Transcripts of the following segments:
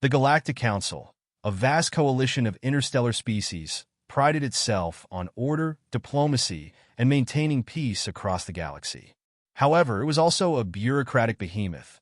The Galactic Council, a vast coalition of interstellar species, prided itself on order, diplomacy, and maintaining peace across the galaxy. However, it was also a bureaucratic behemoth,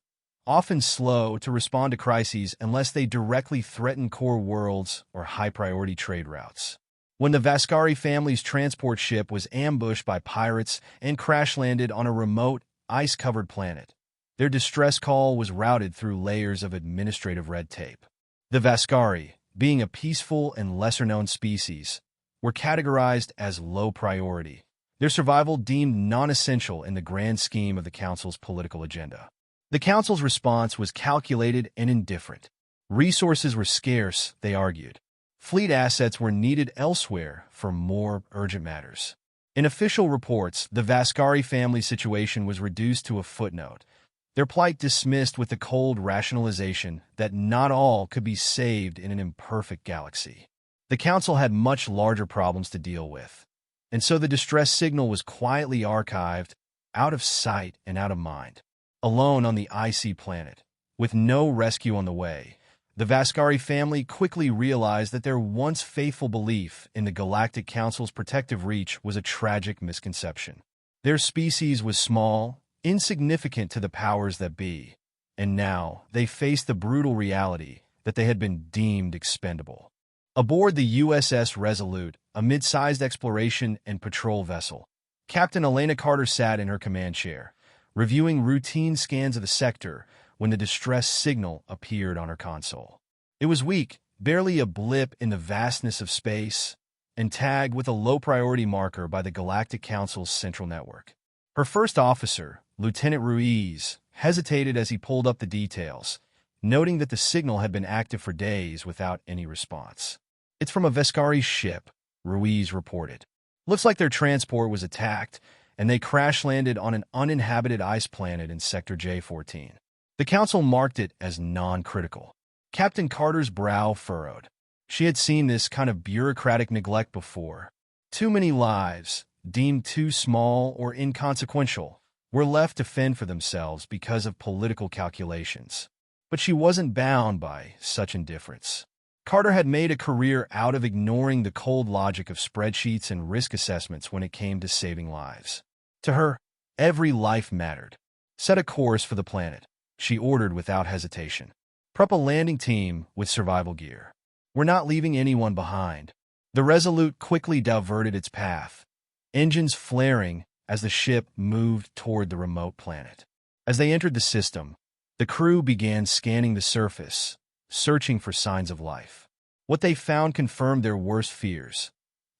often slow to respond to crises unless they directly threatened core worlds or high-priority trade routes. When the Vaskari family's transport ship was ambushed by pirates and crash-landed on a remote, ice-covered planet, their distress call was routed through layers of administrative red tape. The Vaskari, being a peaceful and lesser-known species, were categorized as low priority, their survival deemed non-essential in the grand scheme of the Council's political agenda. The Council's response was calculated and indifferent. Resources were scarce, they argued. Fleet assets were needed elsewhere for more urgent matters. In official reports, the Vaskari family situation was reduced to a footnote, their plight dismissed with the cold rationalization that not all could be saved in an imperfect galaxy. The Council had much larger problems to deal with, and so the distress signal was quietly archived, out of sight and out of mind. Alone on the icy planet, with no rescue on the way, the Vaskari family quickly realized that their once faithful belief in the Galactic Council's protective reach was a tragic misconception. Their species was small, insignificant to the powers that be, and now they faced the brutal reality that they had been deemed expendable. Aboard the USS Resolute, a mid-sized exploration and patrol vessel, Captain Elena Carter sat in her command chair, reviewing routine scans of the sector when the distress signal appeared on her console. It was weak, barely a blip in the vastness of space, and tagged with a low-priority marker by the Galactic Council's central network. Her first officer, Lieutenant Ruiz, hesitated as he pulled up the details, noting that the signal had been active for days without any response. "It's from a Vaskari ship," Ruiz reported. "Looks like their transport was attacked, and they crash-landed on an uninhabited ice planet in Sector J14. The Council marked it as non-critical. Captain Carter's brow furrowed. She had seen this kind of bureaucratic neglect before. Too many lives, deemed too small or inconsequential, were left to fend for themselves because of political calculations. But she wasn't bound by such indifference. Carter had made a career out of ignoring the cold logic of spreadsheets and risk assessments when it came to saving lives. To her, every life mattered. "Set a course for the planet," she ordered without hesitation. "Prep a landing team with survival gear. We're not leaving anyone behind." The Resolute quickly diverted its path, engines flaring as the ship moved toward the remote planet. As they entered the system, the crew began scanning the surface, searching for signs of life. What they found confirmed their worst fears.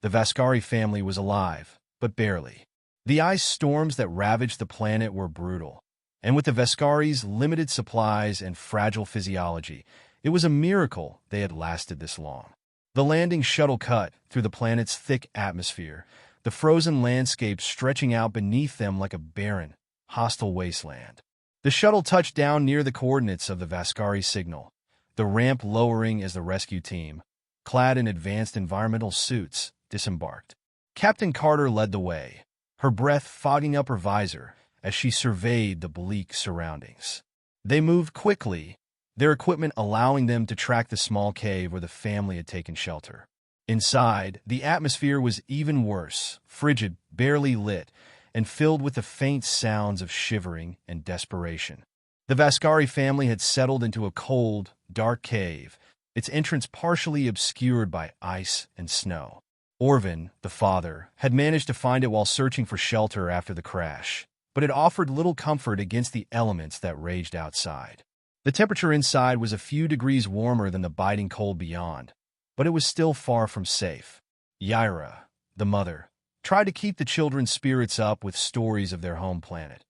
The Vaskari family was alive, but barely. The ice storms that ravaged the planet were brutal, and with the Vaskari's limited supplies and fragile physiology, it was a miracle they had lasted this long. The landing shuttle cut through the planet's thick atmosphere, the frozen landscape stretching out beneath them like a barren, hostile wasteland. The shuttle touched down near the coordinates of the Vaskari signal, the ramp lowering as the rescue team, clad in advanced environmental suits, disembarked. Captain Carter led the way, her breath fogging up her visor as she surveyed the bleak surroundings. They moved quickly, their equipment allowing them to track the small cave where the family had taken shelter. Inside, the atmosphere was even worse, frigid, barely lit, and filled with the faint sounds of shivering and desperation. The Vaskari family had settled into a cold, dark cave, its entrance partially obscured by ice and snow. Orvin, the father, had managed to find it while searching for shelter after the crash, but it offered little comfort against the elements that raged outside. The temperature inside was a few degrees warmer than the biting cold beyond, but it was still far from safe. Yaira, the mother, tried to keep the children's spirits up with stories of their home planet,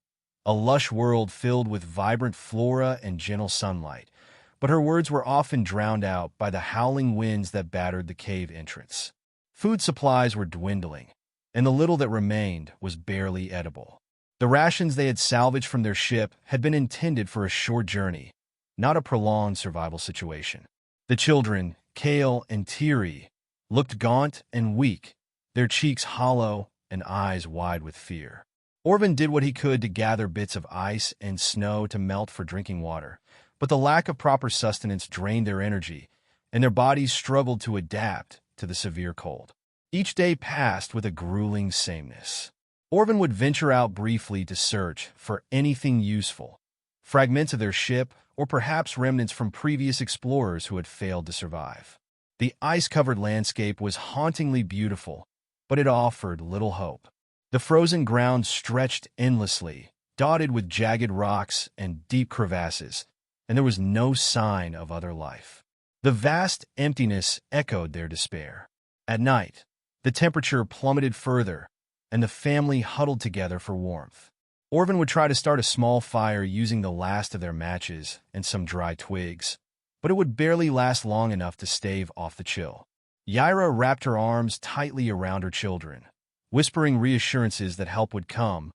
a lush world filled with vibrant flora and gentle sunlight, but her words were often drowned out by the howling winds that battered the cave entrance. Food supplies were dwindling, and the little that remained was barely edible. The rations they had salvaged from their ship had been intended for a short journey, not a prolonged survival situation. The children, Kale and Tiri, looked gaunt and weak, their cheeks hollow and eyes wide with fear. Orvin did what he could to gather bits of ice and snow to melt for drinking water, but the lack of proper sustenance drained their energy, and their bodies struggled to adapt to the severe cold. Each day passed with a grueling sameness. Orvin would venture out briefly to search for anything useful, fragments of their ship, or perhaps remnants from previous explorers who had failed to survive. The ice-covered landscape was hauntingly beautiful, but it offered little hope. The frozen ground stretched endlessly, dotted with jagged rocks and deep crevasses, and there was no sign of other life. The vast emptiness echoed their despair. At night, the temperature plummeted further, and the family huddled together for warmth. Orvin would try to start a small fire using the last of their matches and some dry twigs, but it would barely last long enough to stave off the chill. Yaira wrapped her arms tightly around her children, whispering reassurances that help would come,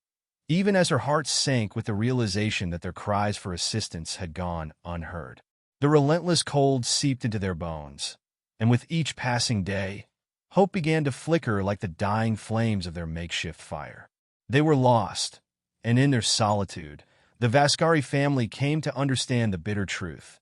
even as her heart sank with the realization that their cries for assistance had gone unheard. The relentless cold seeped into their bones, and with each passing day, hope began to flicker like the dying flames of their makeshift fire. They were lost, and in their solitude, the Vaskari family came to understand the bitter truth.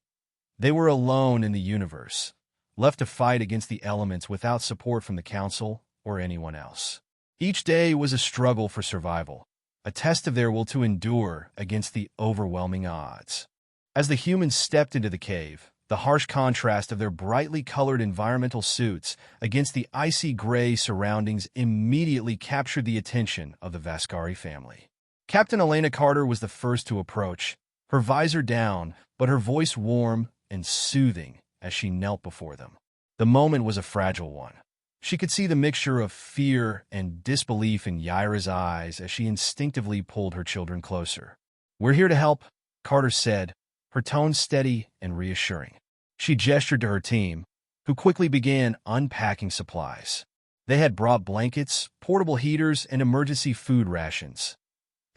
They were alone in the universe, left to fight against the elements without support from the Council or anyone else. Each day was a struggle for survival, a test of their will to endure against the overwhelming odds. As the humans stepped into the cave, the harsh contrast of their brightly colored environmental suits against the icy gray surroundings immediately captured the attention of the Vaskari family. Captain Elena Carter was the first to approach, her visor down, but her voice warm and soothing as she knelt before them. The moment was a fragile one. She could see the mixture of fear and disbelief in Yaira's eyes as she instinctively pulled her children closer. "We're here to help," Carter said, her tone steady and reassuring. She gestured to her team, who quickly began unpacking supplies. They had brought blankets, portable heaters, and emergency food rations.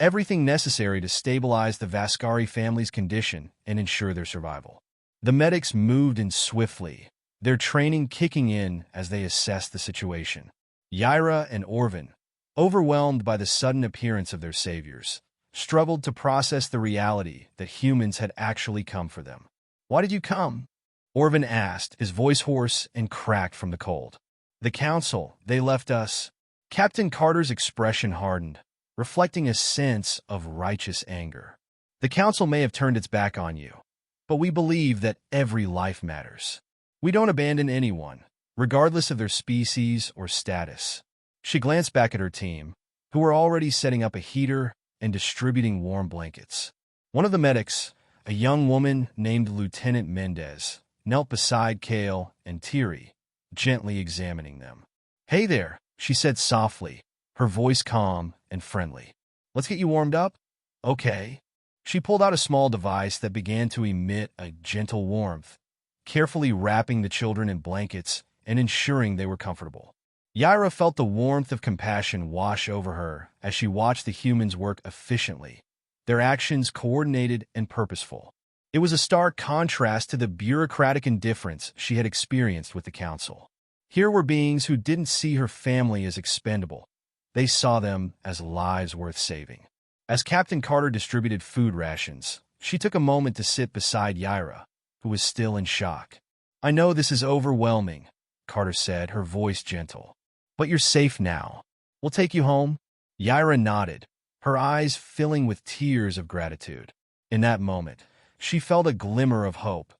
Everything necessary to stabilize the Vaskari family's condition and ensure their survival. The medics moved in swiftly, their training kicking in as they assessed the situation. Yaira and Orvin, overwhelmed by the sudden appearance of their saviors, struggled to process the reality that humans had actually come for them. "Why did you come?" Orvin asked, his voice hoarse and cracked from the cold. "The Council, they left us." Captain Carter's expression hardened, reflecting a sense of righteous anger. "The Council may have turned its back on you, but we believe that every life matters. We don't abandon anyone, regardless of their species or status." She glanced back at her team, who were already setting up a heater and distributing warm blankets. One of the medics, a young woman named Lieutenant Mendez, knelt beside Kale and Tiri, gently examining them. "Hey there," she said softly, her voice calm and friendly. "Let's get you warmed up?" "Okay." She pulled out a small device that began to emit a gentle warmth, carefully wrapping the children in blankets and ensuring they were comfortable. Yaira felt the warmth of compassion wash over her as she watched the humans work efficiently, their actions coordinated and purposeful. It was a stark contrast to the bureaucratic indifference she had experienced with the Council. Here were beings who didn't see her family as expendable. They saw them as lives worth saving. As Captain Carter distributed food rations, she took a moment to sit beside Yaira, who was still in shock. "I know this is overwhelming," Carter said, her voice gentle. "But you're safe now. We'll take you home." Yaira nodded, her eyes filling with tears of gratitude. In that moment, she felt a glimmer of hope,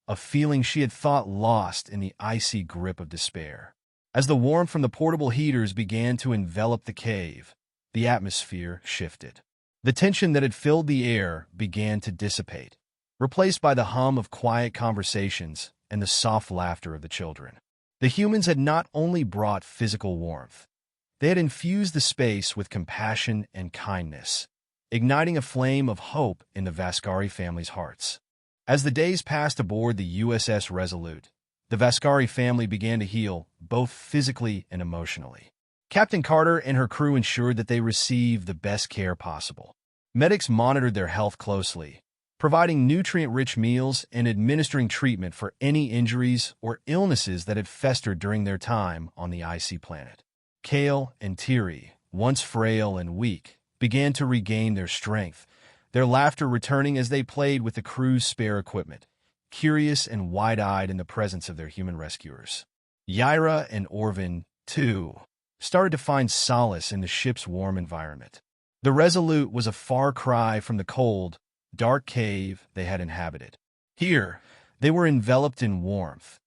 a feeling she had thought lost in the icy grip of despair. As the warmth from the portable heaters began to envelop the cave, the atmosphere shifted. The tension that had filled the air began to dissipate, replaced by the hum of quiet conversations and the soft laughter of the children. The humans had not only brought physical warmth, they had infused the space with compassion and kindness, igniting a flame of hope in the Vaskari family's hearts. As the days passed aboard the USS Resolute, the Vaskari family began to heal, both physically and emotionally. Captain Carter and her crew ensured that they received the best care possible. Medics monitored their health closely, providing nutrient-rich meals and administering treatment for any injuries or illnesses that had festered during their time on the icy planet. Kale and Tiri, once frail and weak, began to regain their strength, their laughter returning as they played with the crew's spare equipment, curious and wide-eyed in the presence of their human rescuers. Yaira and Orvin, too, started to find solace in the ship's warm environment. The Resolute was a far cry from the cold, dark cave they had inhabited. Here, they were enveloped in warmth,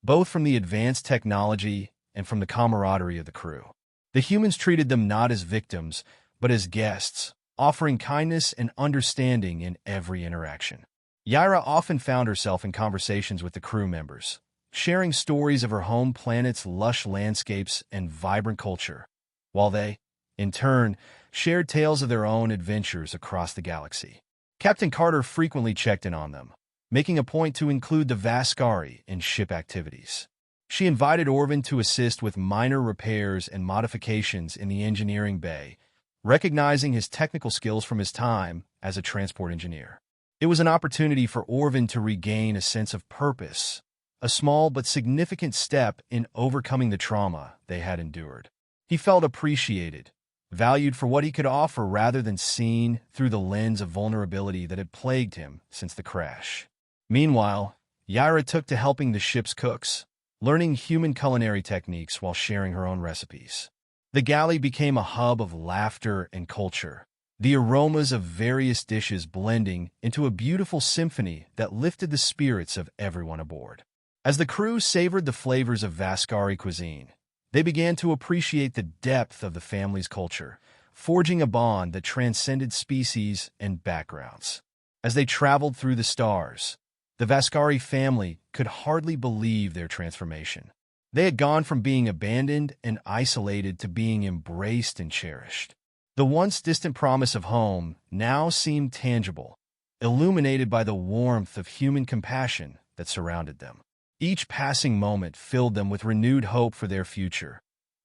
both from the advanced technology and from the camaraderie of the crew. The humans treated them not as victims, but as guests, offering kindness and understanding in every interaction. Yaira often found herself in conversations with the crew members, sharing stories of her home planet's lush landscapes and vibrant culture, while they, in turn, shared tales of their own adventures across the galaxy. Captain Carter frequently checked in on them, making a point to include the Vaskari in ship activities. She invited Orvin to assist with minor repairs and modifications in the engineering bay, recognizing his technical skills from his time as a transport engineer. It was an opportunity for Orvin to regain a sense of purpose, a small but significant step in overcoming the trauma they had endured. He felt appreciated, valued for what he could offer rather than seen through the lens of vulnerability that had plagued him since the crash. Meanwhile, Yaira took to helping the ship's cooks, learning human culinary techniques while sharing her own recipes. The galley became a hub of laughter and culture, the aromas of various dishes blending into a beautiful symphony that lifted the spirits of everyone aboard. As the crew savored the flavors of Vaskari cuisine, they began to appreciate the depth of the family's culture, forging a bond that transcended species and backgrounds. As they traveled through the stars, the Vaskari family could hardly believe their transformation. They had gone from being abandoned and isolated to being embraced and cherished. The once distant promise of home now seemed tangible, illuminated by the warmth of human compassion that surrounded them. Each passing moment filled them with renewed hope for their future,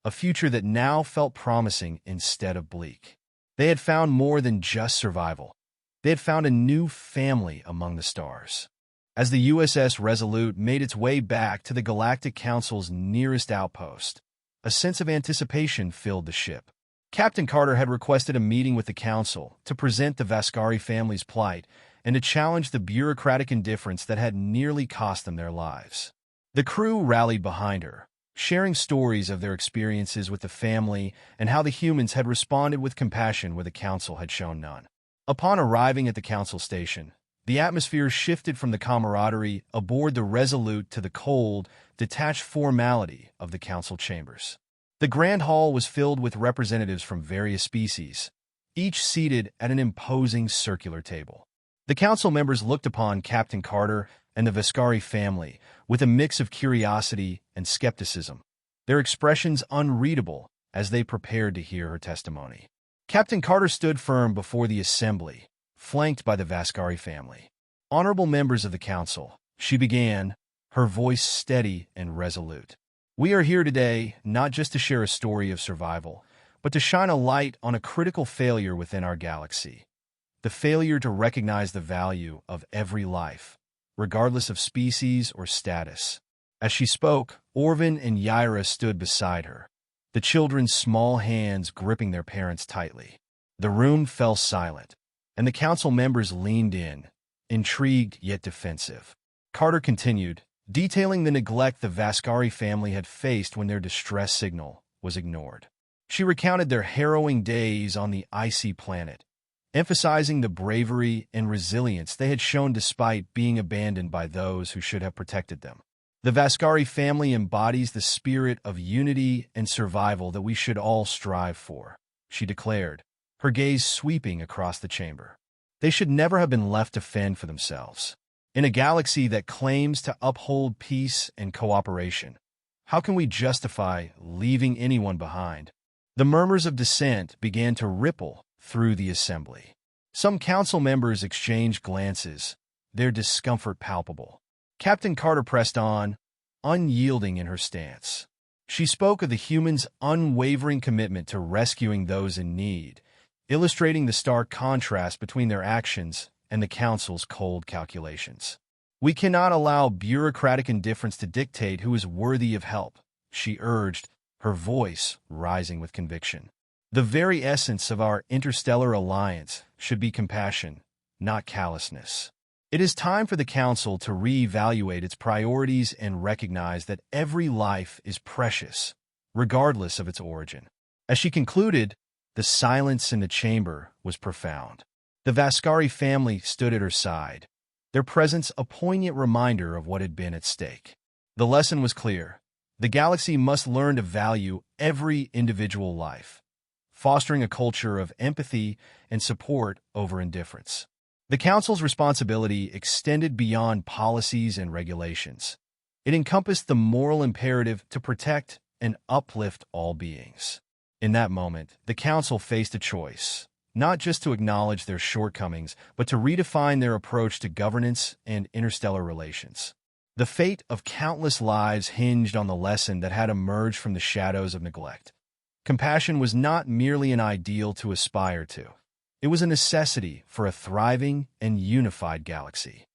a future that now felt promising instead of bleak. They had found more than just survival. They had found a new family among the stars. As the USS Resolute made its way back to the Galactic Council's nearest outpost, a sense of anticipation filled the ship. Captain Carter had requested a meeting with the Council to present the Vaskari family's plight and to challenge the bureaucratic indifference that had nearly cost them their lives. The crew rallied behind her, sharing stories of their experiences with the family and how the humans had responded with compassion where the Council had shown none. Upon arriving at the Council station, the atmosphere shifted from the camaraderie aboard the Resolute to the cold, detached formality of the Council chambers. The Grand Hall was filled with representatives from various species, each seated at an imposing circular table. The Council members looked upon Captain Carter and the Vaskari family with a mix of curiosity and skepticism, their expressions unreadable as they prepared to hear her testimony. Captain Carter stood firm before the assembly, flanked by the Vaskari family. Honorable members of the Council, she began, her voice steady and resolute. We are here today not just to share a story of survival, but to shine a light on a critical failure within our galaxy. The failure to recognize the value of every life, regardless of species or status. As she spoke, Orvin and Yaira stood beside her, the children's small hands gripping their parents tightly. The room fell silent, and the Council members leaned in, intrigued yet defensive. Carter continued, detailing the neglect the Vaskari family had faced when their distress signal was ignored. She recounted their harrowing days on the icy planet, emphasizing the bravery and resilience they had shown despite being abandoned by those who should have protected them. The Vaskari family embodies the spirit of unity and survival that we should all strive for, she declared, her gaze sweeping across the chamber. They should never have been left to fend for themselves. In a galaxy that claims to uphold peace and cooperation, how can we justify leaving anyone behind? The murmurs of dissent began to ripple through the assembly. Some Council members exchanged glances, their discomfort palpable. Captain Carter pressed on, unyielding in her stance. She spoke of the humans' unwavering commitment to rescuing those in need, illustrating the stark contrast between their actions and the Council's cold calculations. We cannot allow bureaucratic indifference to dictate who is worthy of help, she urged, her voice rising with conviction. The very essence of our interstellar alliance should be compassion, not callousness. It is time for the Council to reevaluate its priorities and recognize that every life is precious, regardless of its origin. As she concluded, the silence in the chamber was profound. The Vaskari family stood at her side, their presence a poignant reminder of what had been at stake. The lesson was clear. The galaxy must learn to value every individual life, fostering a culture of empathy and support over indifference. The Council's responsibility extended beyond policies and regulations. It encompassed the moral imperative to protect and uplift all beings. In that moment, the Council faced a choice, not just to acknowledge their shortcomings, but to redefine their approach to governance and interstellar relations. The fate of countless lives hinged on the lesson that had emerged from the shadows of neglect. Compassion was not merely an ideal to aspire to. It was a necessity for a thriving and unified galaxy.